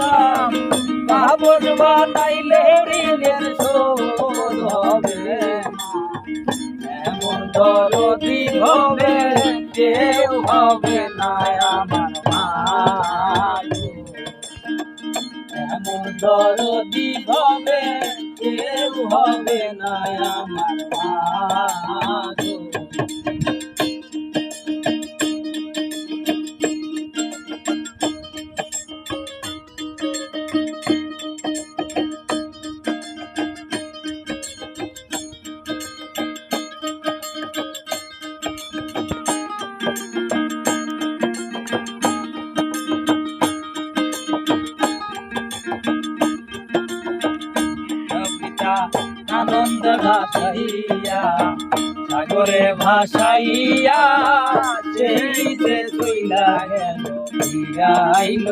দাম কাগজ বানাইলে ঋণের শোধ হবে এমন দরদি হবে কেউ হবে না আমার ভাই এমন দরদি হবে কেউ হবে না আমার ভাই আনন্দ ভাসাইয়া সাগরে ভাসাইয়া সেই যে চইলা গেল ফিরাইল